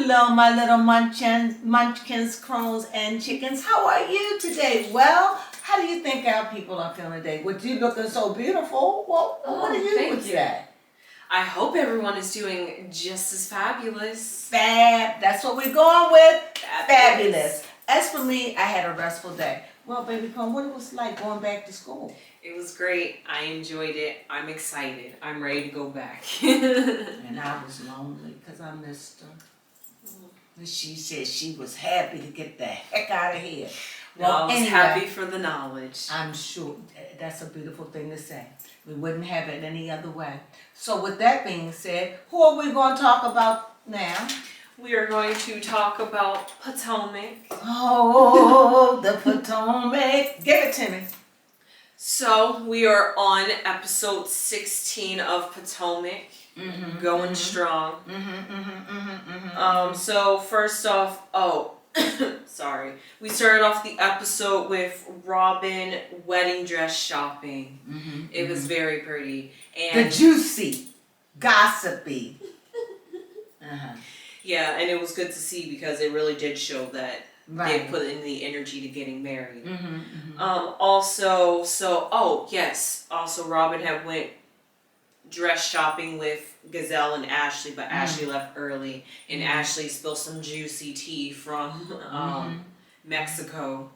Hello, my little munchkins, crones, and chickens. How are you today? Well, how do you think our people are feeling today? With you looking so beautiful, well, what do you would say? I hope everyone is doing just as fabulous. That's what we're going with. Fabulous. As for me, I had a restful day. Well, baby Crone, what it was like going back to school? It was great. I enjoyed it. I'm excited. I'm ready to go back. And I was lonely because I missed her. And she said she was happy to get the heck out of here. Well, I was happy for the knowledge. I'm sure that's a beautiful thing to say. We wouldn't have it any other way. So with that being said, who are we going to talk about now? We are going to talk about Potomac. Oh, the Potomac. Give it to me. So we are on episode 16 of Potomac. Going strong. So first off, sorry. We started off the episode with Robin wedding dress shopping. It was very pretty. And the juicy, gossipy. Yeah, and it was good to see because it really did show that they put in the energy to getting married. Also Robin had went dress shopping with Gazelle and Ashley, but Ashley left early, and Ashley spilled some juicy tea from Mexico.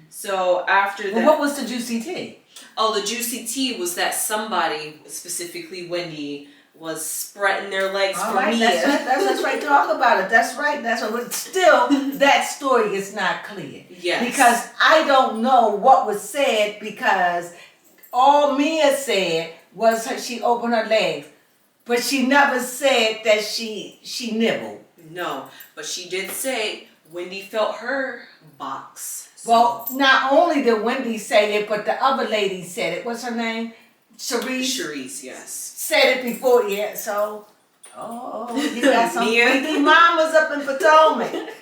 So after that, what was the juicy tea? Oh, the juicy tea was that somebody, specifically Wendy, was spreading their legs for me. That's right. Talk about it. That's right. But still, that story is not clear. Yes. Because I don't know what was said, because all Mia said was she opened her legs, but she never said that she nibbled. No, but she did say Wendy felt her box. So. Well, not only did Wendy say it, but the other lady said it. What's her name? Charisse, yes. Said it before, yeah. So, you got some Wendy mamas up in Potomac.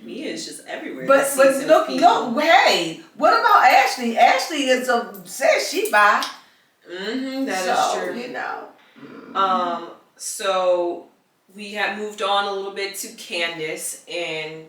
Mia is just everywhere. But look, hey, what about Ashley? Ashley says she bi. That is true. You know. So we had moved on a little bit to Candace, and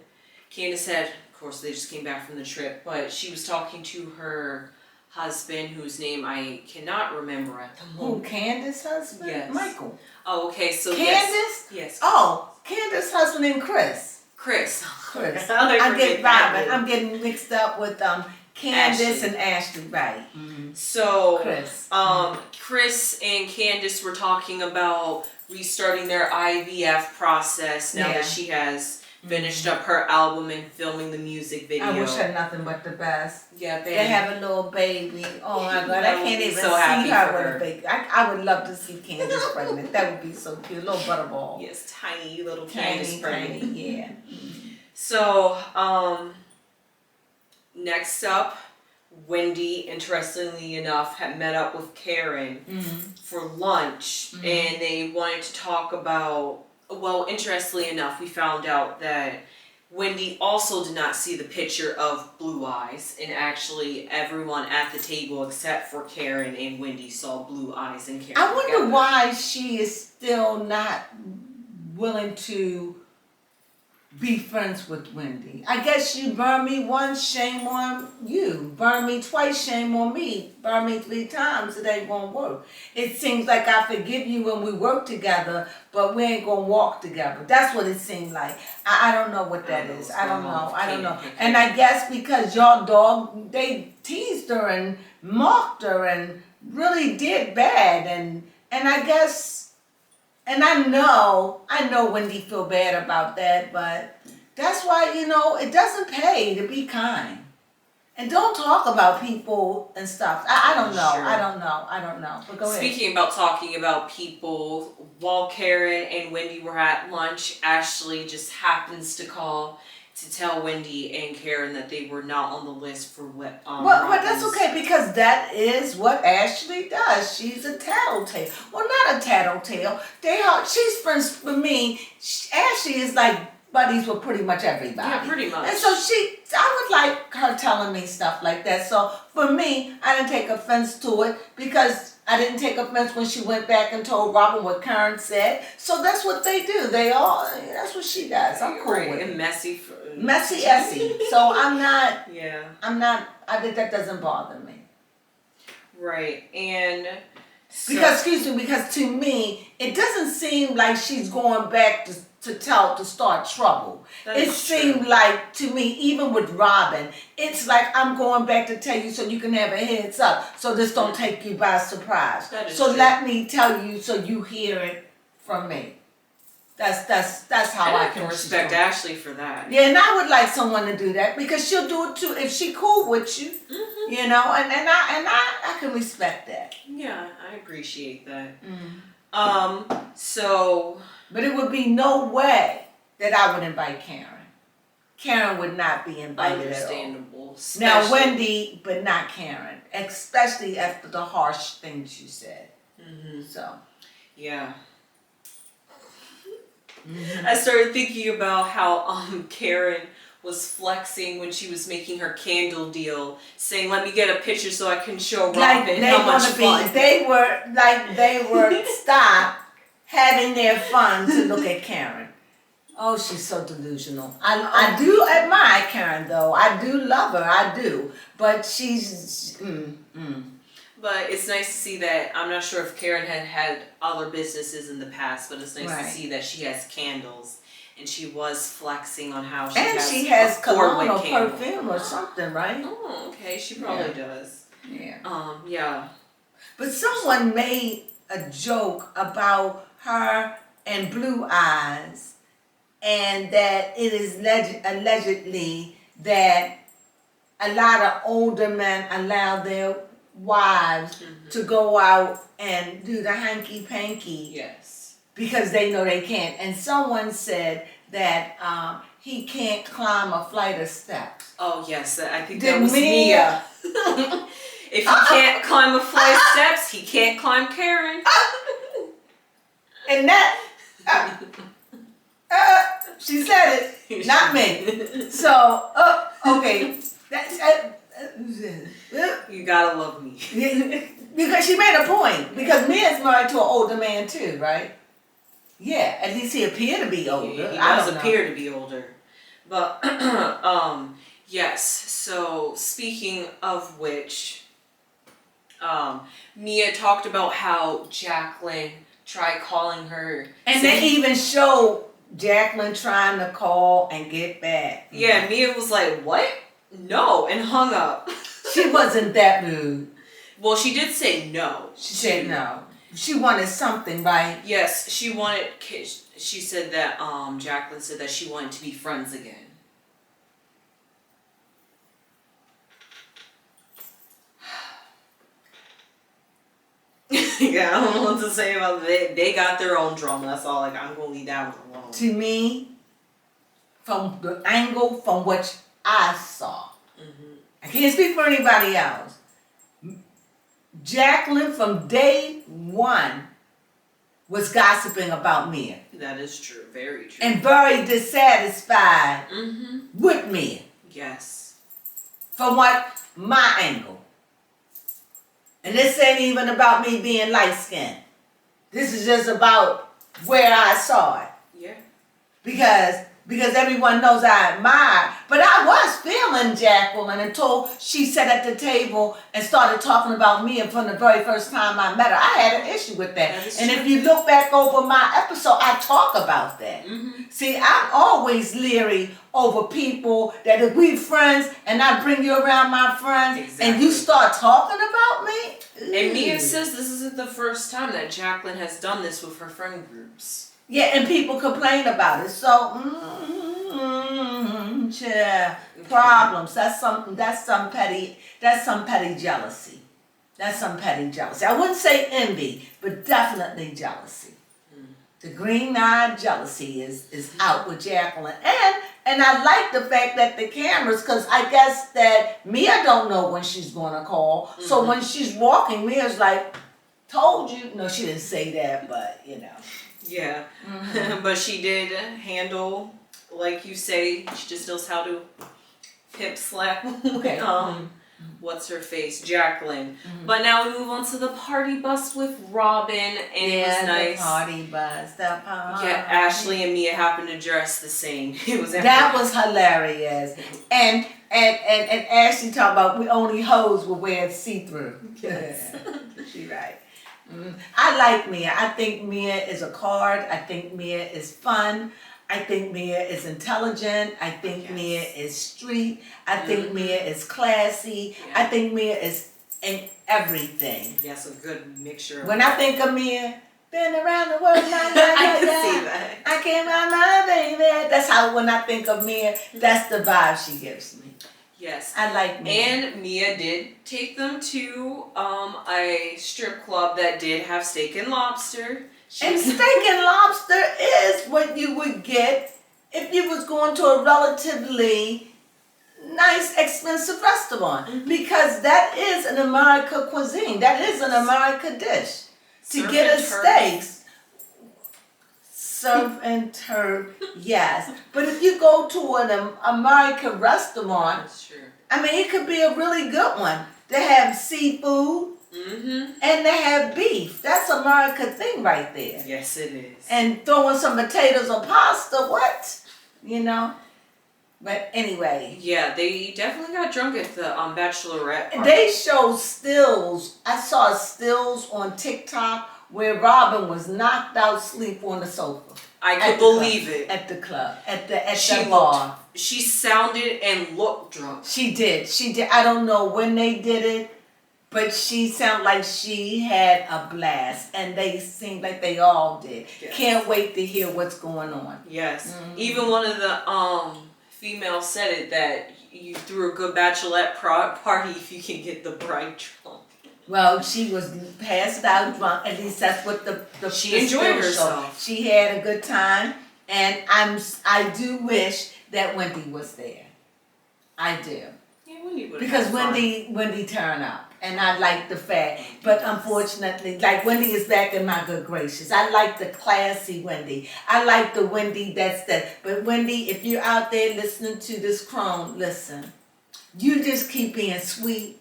Candace had, of course, they just came back from the trip, but she was talking to her husband, whose name I cannot remember at the moment. Who, Candace's husband? Yes. Michael. Oh, okay. So Candace? Yes. Oh, Candace's husband named Chris. Chris. I'm getting Robin. I'm getting mixed up with Candace and Ashley, right? So Chris. Chris and Candace were talking about restarting their IVF process now that she has finished up her album and filming the music video. I wish her nothing but the best. Yeah, baby. They have a little baby. Oh my God, I can't even so see her with a baby. I would love to see Candace pregnant. That would be so cute. Little butterball. Yes, tiny little Candace pregnant. Tiny, yeah. So, next up, Wendy, interestingly enough, had met up with Karen for lunch, and they wanted to talk about, well, interestingly enough, we found out that Wendy also did not see the picture of blue eyes, and actually everyone at the table except for Karen and Wendy saw blue eyes and Karen. I wonder why she is still not willing to be friends with Wendy. I guess you burn me once, shame on you. Burn me twice, shame on me. Burn me 3 times, it ain't gonna work. It seems like I forgive you when we work together, but we ain't gonna walk together. That's what it seemed like. I don't know what that is. I don't know. And I guess because y'all they teased her and mocked her and really did bad, and I guess. And I know Wendy feel bad about that, but that's why, it doesn't pay to be kind. And don't talk about people and stuff. I don't know. Sure. I don't know. But go ahead. Speaking about talking about people, while Karen and Wendy were at lunch, Ashley just happens to call to tell Wendy and Karen that they were not on the list for what. Well, but that's okay, because that is what Ashley does. She's a tattletale. Well, not a tattletale. She's friends with me. Ashley is like buddies with pretty much everybody. Yeah, pretty much. And so I would like her telling me stuff like that. So for me, I didn't take offense to it, because I didn't take offense when she went back and told Robin what Karen said. So that's what they do. That's what she does. I'm cool with it. And messy. Messy Essie. So Yeah. I think that doesn't bother me. Right. And so, because to me, it doesn't seem like she's going back to start trouble. It seemed like, to me, even with Robin, it's like I'm going back to tell you so you can have a heads up, so this don't take you by surprise. So true. Let me tell you so you hear it from me. That's how I can respect Ashley for that. Yeah, and I would like someone to do that because she'll do it too if she cool with you. Mm-hmm. You know, and I can respect that. Yeah, I appreciate that. Mm-hmm. So. But it would be no way that I would invite Karen. Karen would not be invited at all. Understandable. Now Wendy, but not Karen, especially after the harsh things you said. Mm-hmm. So. Yeah. I started thinking about how Karen was flexing when she was making her candle deal, saying, "Let me get a picture so I can show Robin how much fun." They were stopped having their fun to look at Karen. Oh, she's so delusional. I do admire Karen though. I do love her. I do, but she's. But it's nice to see that. I'm not sure if Karen had other businesses in the past, but it's nice to see that she has candles, and she was flexing on how she has cologne or perfume or something, right? Oh, okay. She probably does. Yeah. Yeah. But someone made a joke about her and Blue Eyes, and that it is allegedly that a lot of older men allow their wives to go out and do the hanky-panky. Yes. Because they know they can't. And someone said that he can't climb a flight of steps. Oh, yes. I think that was Mia. If he can't climb a flight of steps, he can't climb Karen. And that... she said it, not me. So, okay. You gotta love me. Because she made a point. Because Mia's married to an older man too, right? Yeah, at least he appeared to be older. He does appear to be older. But, yes. So, speaking of which, Mia talked about how Jacqueline tried calling her. And they even showed Jacqueline trying to call and get back. Yeah, Mia was like, "What? No," and hung up. She wasn't that rude. Well, she did say no. She said no. She wanted something, right? Yes, she wanted. She said that Jacqueline said that she wanted to be friends again. Yeah, I don't know what to say about it. They got their own drama. That's all. Like, I'm gonna leave that one alone. To me, from the angle from which I saw, I can't speak for anybody else. Jacqueline from day one was gossiping about Mia. That is true. Very true. And very dissatisfied with Mia. Yes. From what my angle. And this ain't even about me being light-skinned. This is just about where I saw it. Yeah. Because everyone knows I admire. But I was feeling Jacqueline until she sat at the table and started talking about me. And from the very first time I met her, I had an issue with that. And if you look back over my episode, I talk about that. See, I'm always leery over people that if we friends and I bring you around my friends and you start talking about me. And Mia says this isn't the first time that Jacqueline has done this with her friend groups. Yeah, and people complain about it. So, problems. That's some petty jealousy. That's some petty jealousy. I wouldn't say envy, but definitely jealousy. The green-eyed jealousy is out with Jacqueline. And I like the fact that the cameras, because I guess that Mia don't know when she's going to call. So when she's walking, Mia's like, told you. No, she didn't say that, but, you know. Yeah, but she did handle, like you say, she just knows how to hip slap. Okay. what's her face, Jacqueline. But now we move on to the party bus with Robin, and it was nice. The party bus, the party. Yeah, Ashley and Mia happened to dress the same. It was that was hilarious. And Ashley talking about we only hoes will wear see-through. Yes. She right. I like Mia. I think Mia is a card. I think Mia is fun. I think Mia is intelligent. I think Mia is street. I think Mia is classy. Yeah. I think Mia is in everything. Yes, a good mixture. When I think of Mia, been around the world, I can see that. I came out my baby. That's how when I think of Mia, that's the vibe she gives me. Yes. I like Mia. And Mia did take them to a strip club that did have steak and lobster. And steak and lobster is what you would get if you was going to a relatively nice, expensive restaurant. Because that is an American cuisine. That is an American dish. To get a steak, surf and turf, yes. But if you go to an American restaurant, that's true. I mean, it could be a really good one. They have seafood. And they have beef. That's American thing right there. Yes, it is. And throwing some potatoes or pasta, what? You know? But anyway. Yeah, they definitely got drunk at the bachelorette party. They showed stills. I saw stills on TikTok where Robin was knocked out asleep on the sofa. I could believe it. At the club. At the bar. She sounded and looked drunk. She did. I don't know when they did it. But she sounded like she had a blast, and they seemed like they all did. Yes. Can't wait to hear what's going on. Yes. Even one of the females said it, that you threw a good bachelorette party if you can get the bride drunk. Well, she was passed out drunk. At least that's what the she enjoyed herself. She had a good time, and I do wish that Wendy was there. I do. Yeah, Wendy would. Because Wendy turned up. And I like the fact, but unfortunately, like Wendy is back in my good gracious. I like the classy Wendy. I like the Wendy that's that. But Wendy, if you're out there listening to this Crone, listen. You just keep being sweet,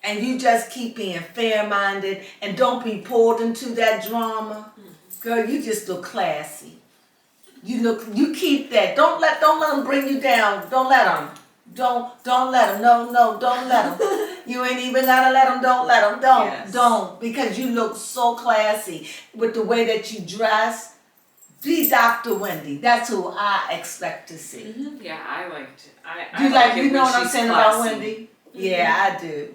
and you just keep being fair-minded, and don't be pulled into that drama. Girl, you just look classy. You keep that. Don't let them bring you down. Don't let them. Don't let them. No, don't let them. You ain't even gotta let them. Don't let them. Don't. Because you look so classy with the way that you dress. Be Dr. Wendy. That's who I expect to see. Yeah, I liked it. You know what I'm saying about Wendy? Yeah, I do.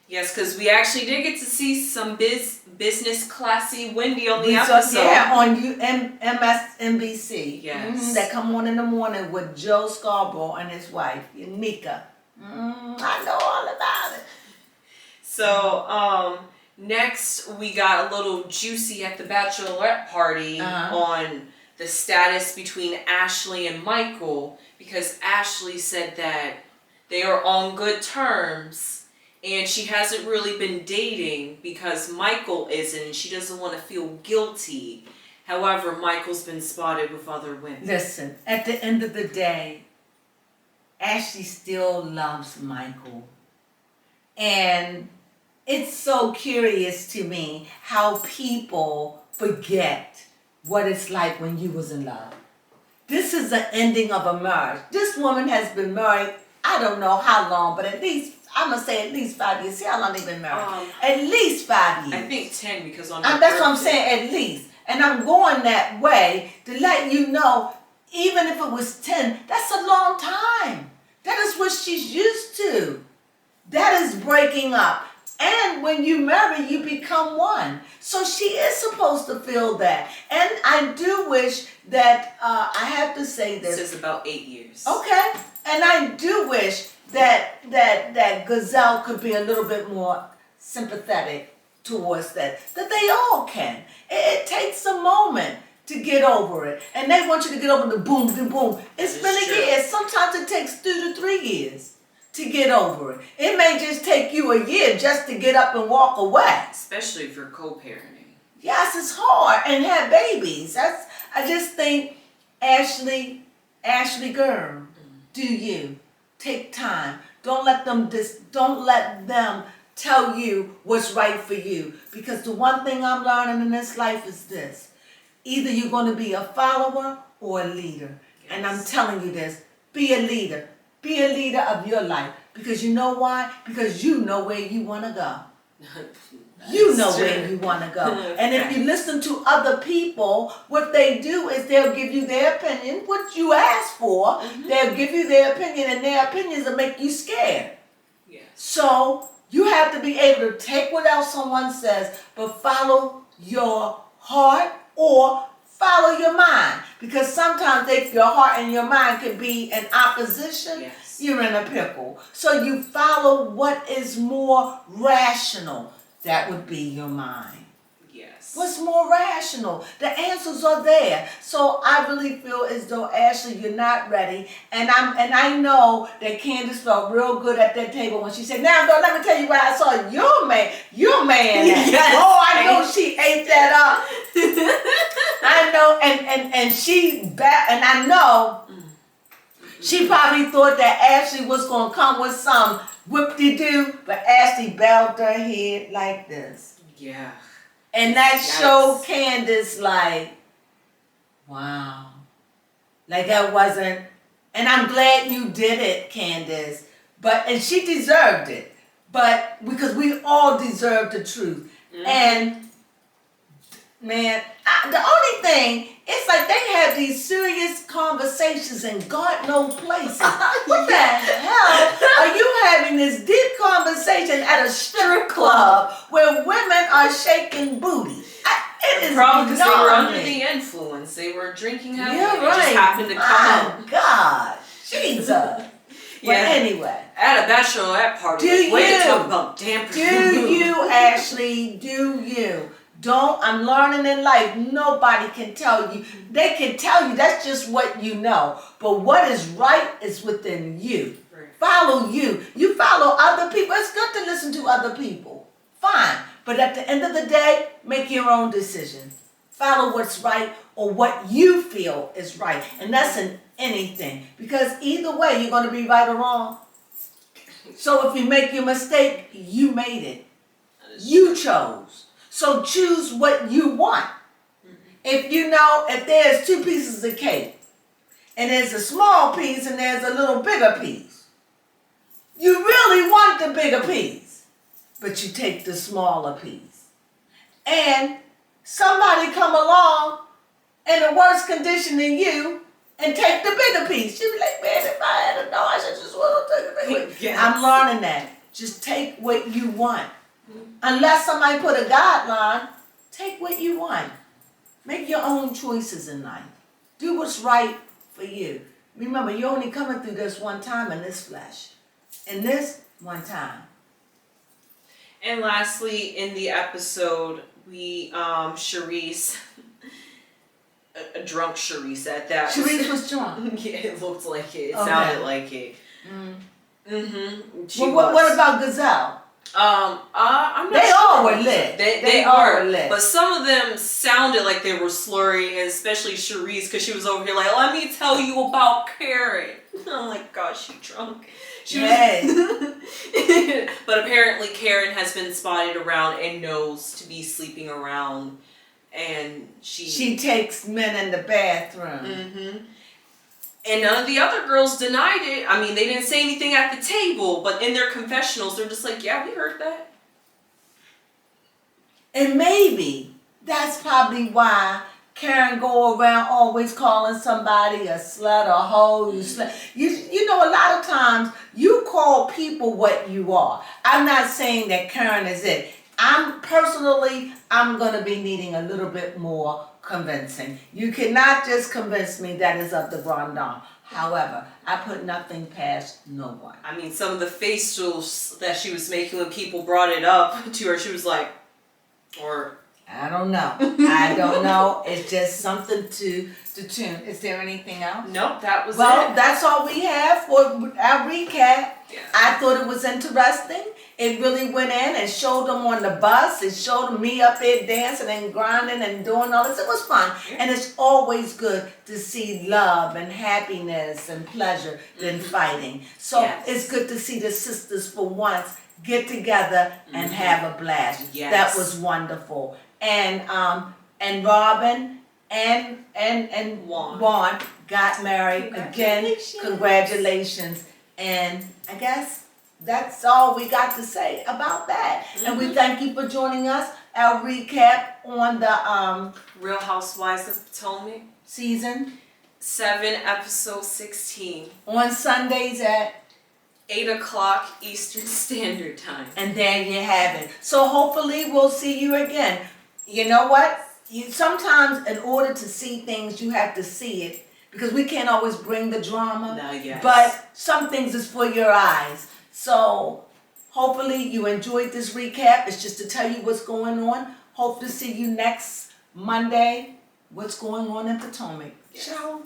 Yes, because we actually did get to see some business classy Wendy on the episode. Yeah, on MSNBC. Yes. That come on in the morning with Joe Scarborough and his wife, Nika. I know all about it. So, next we got a little juicy at the bachelorette party on the status between Ashley and Michael, because Ashley said that they are on good terms. And she hasn't really been dating because Michael isn't, and she doesn't want to feel guilty. However, Michael's been spotted with other women. Listen, at the end of the day, Ashley still loves Michael. And it's so curious to me how people forget what it's like when you was in love. This is the ending of a marriage. This woman has been married, I don't know how long, but at least, I'm going to say at least 5 years. See how long they've been married? At least 5 years. I think 10 because on her that's birthday. What I'm saying, at least. And I'm going that way to let you know, even if it was 10, that's a long time. That is what she's used to. That is breaking up. And when you marry, you become one. So she is supposed to feel that. And I do wish that, I have to say this. This is about 8 years. Okay. And I do wish that Gazelle could be a little bit more sympathetic towards that they all can. It takes a moment to get over it. And they want you to get over the boom, boom, boom. It's been a year. Sometimes it takes 2 to 3 years to get over it. It may just take you a year just to get up and walk away. Especially if you're co-parenting. Yes, it's hard. And have babies. I just think, Ashley girl, do you take time. Don't let them tell you what's right for you. Because the one thing I'm learning in this life is this. Either you're going to be a follower or a leader. Yes. And I'm telling you this, be a leader. Be a leader of your life. Because you know why? Because you know where you want to go. You know where you want to go. And if you listen to other people, what they do is they'll give you their opinion, what you ask for. Mm-hmm. They'll give you their opinion, and their opinions will make you scared. Yes. So you have to be able to take what else someone says, but follow your heart or follow your mind. Because sometimes if your heart and your mind can be in opposition, yes, you're in a pickle. So you follow what is more rational. That would be your mind. Yes. What's more rational? The answers are there. So I really feel as though, Ashley, you're not ready. And I know that Candace felt real good at that table when she said, "Now, though, let me tell you where I saw your man at." Yes. Oh, I know she ate that up. I know, and I know she probably thought that Ashley was gonna come with some whoop-de-doo, but Ashley bowed her head like this. Yeah. And that showed Candace like, wow. Like that wasn't, and I'm glad you did it, Candace. And she deserved it. But because we all deserve the truth. Mm-hmm. And man, the only thing, it's like they have these serious conversations in God knows places. What the hell are you having this deep conversation at a strip club where women are shaking booty? It is probably because they were under the influence. They were drinking heavily. Yeah, right. It just happened to come up. God, Jesus. Well, anyway. At a bachelorette party. Do you? Way to talk about dampers. Do you, Ashley? Do you? I'm learning in life, nobody can tell you. They can tell you, that's just what you know. But what is right is within you. Right. Follow you. You follow other people. It's good to listen to other people. Fine. But at the end of the day, make your own decision. Follow what's right or what you feel is right. And that's in anything. Because either way, you're going to be right or wrong. So if you make your mistake, you made it. You chose. So choose what you want. Mm-hmm. If there's 2 pieces of cake, and there's a small piece and there's a little bigger piece, you really want the bigger piece, but you take the smaller piece. And somebody come along in a worse condition than you and take the bigger piece. You'd be like, man, if I had known, I should just want to take the bigger piece. Yes. I'm learning that. Just take what you want. Unless somebody put a guideline, take what you want. Make your own choices in life. Do what's right for you. Remember, you're only coming through this one time in this flesh. In this one time. And lastly, in the episode, we, Charisse, a drunk Charisse at that. Charisse was drunk? Yeah, it looked like it. It sounded like it. Mm-hmm. What about Gazelle? I'm not they sure. all were lit. They all were lit. But some of them sounded like they were slurring, and especially Charisse, because she was over here like, let me tell you about Karen. I'm like, gosh, she drunk. But apparently Karen has been spotted around and knows to be sleeping around, and she takes men in the bathroom. Mm-hmm. And none of the other girls denied it. I mean, they didn't say anything at the table, but in their confessionals, they're just like, yeah, we heard that. And maybe that's probably why Karen go around always calling somebody a slut or a hoe. You know, a lot of times you call people what you are. I'm not saying that Karen is it. I'm going to be needing a little bit more convincing. You cannot just convince me that is of the Grand Dame. However, I put nothing past no one. I mean, some of the facials that she was making when people brought it up to her, she was like, or I don't know. I don't know. It's just something to tune. Is there anything else? Nope, that was Well, it. that's all we have for our recap. Yeah. I thought it was interesting. It really went in and showed them on the bus. It showed me up there dancing and grinding and doing all this. It was fun. Yeah. And it's always good to see love and happiness and pleasure than fighting. So Yes. it's good to see the sisters for once get together and have a blast. Yes. That was wonderful. And Robin and Juan got married again. Congratulations. And I guess that's all we got to say about that. And we thank you for joining us. Our recap on the Real Housewives of Potomac, season 7, episode 16, on Sundays at 8 o'clock Eastern Standard Time. and there you have it. So hopefully we'll see you again. You know what? Sometimes in order to see things, you have to see it because we can't always bring the drama. No, yes. But some things is for your eyes. So hopefully you enjoyed this recap. It's just to tell you what's going on. Hope to see you next Monday. What's going on in Potomac. Yes. Ciao.